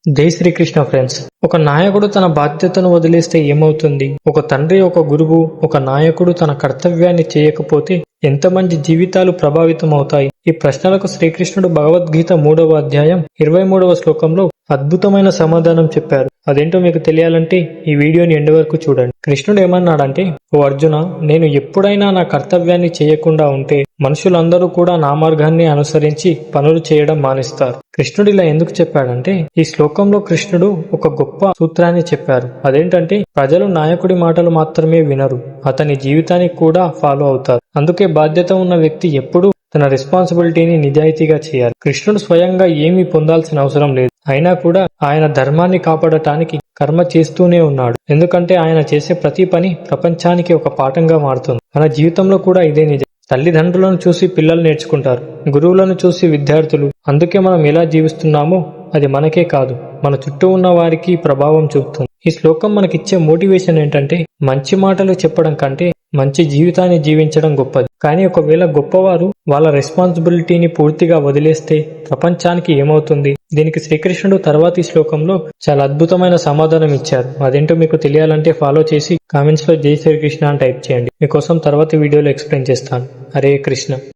జై శ్రీకృష్ణ ఫ్రెండ్స్. ఒక నాయకుడు తన బాధ్యతను వదిలేస్తే ఏమవుతుంది? ఒక తండ్రి, ఒక గురువు, ఒక నాయకుడు తన కర్తవ్యాన్ని చేయకపోతే ఎంతమంది జీవితాలు ప్రభావితం అవుతాయి? ఈ ప్రశ్నలకు శ్రీకృష్ణుడు భగవద్గీత 3వ అధ్యాయం 23వ శ్లోకంలో అద్భుతమైన సమాధానం చెప్పారు. అదేంటో మీకు తెలియాలంటే ఈ వీడియోని ఎండ్ వరకు చూడండి. కృష్ణుడు ఏమన్నాడంటే, ఓ అర్జున, నేను ఎప్పుడైనా నా కర్తవ్యాన్ని చేయకుండా ఉంటే మనుషులందరూ కూడా నా మార్గాన్ని అనుసరించి పనులు చేయడం మానేస్తారు. కృష్ణుడు ఇలా ఎందుకు చెప్పాడంటే, ఈ శ్లోకంలో కృష్ణుడు ఒక గొప్ప సూత్రాన్ని చెప్పారు. అదేంటంటే, ప్రజలు నాయకుడి మాటలు మాత్రమే వినరు, అతని జీవితాన్ని కూడా ఫాలో అవుతారు. అందుకే బాధ్యత ఉన్న వ్యక్తి ఎప్పుడూ తన రెస్పాన్సిబిలిటీని నిజాయితీగా చేయాలి. కృష్ణుడు స్వయంగా ఏమీ పొందాల్సిన అవసరం లేదు, అయినా కూడా ఆయన ధర్మాన్ని కాపాడటానికి కర్మ చేస్తూనే ఉన్నాడు. ఎందుకంటే ఆయన చేసే ప్రతి పని ప్రపంచానికి ఒక పాఠంగా మారుతుంది. మన జీవితంలో కూడా ఇదే నిజం. తల్లిదండ్రులను చూసి పిల్లలు నేర్చుకుంటారు, గురువులను చూసి విద్యార్థులు. అందుకే మనం ఎలా జీవిస్తున్నామో అది మనకే కాదు, మన చుట్టూ ఉన్న వారికి ప్రభావం చూపుతుంది. ఈ శ్లోకం మనకిచ్చే మోటివేషన్ ఏంటంటే, మంచి మాటలు చెప్పడం కంటే మంచి జీవితాన్ని జీవించడం గొప్పది. కానీ ఒకవేళ గొప్పవారు వాళ్ళ రెస్పాన్సిబిలిటీని పూర్తిగా వదిలేస్తే ప్రపంచానికి ఏమవుతుంది? దీనికి శ్రీకృష్ణుడు తర్వాతి శ్లోకంలో చాలా అద్భుతమైన సమాధానం ఇచ్చారు. అదేంటో మీకు తెలియాలంటే ఫాలో చేసి కామెంట్స్ లో జై శ్రీకృష్ణ అని టైప్ చేయండి. మీకోసం తర్వాతి వీడియోలో ఎక్స్ప్లెయిన్ చేస్తాను. హరే కృష్ణ.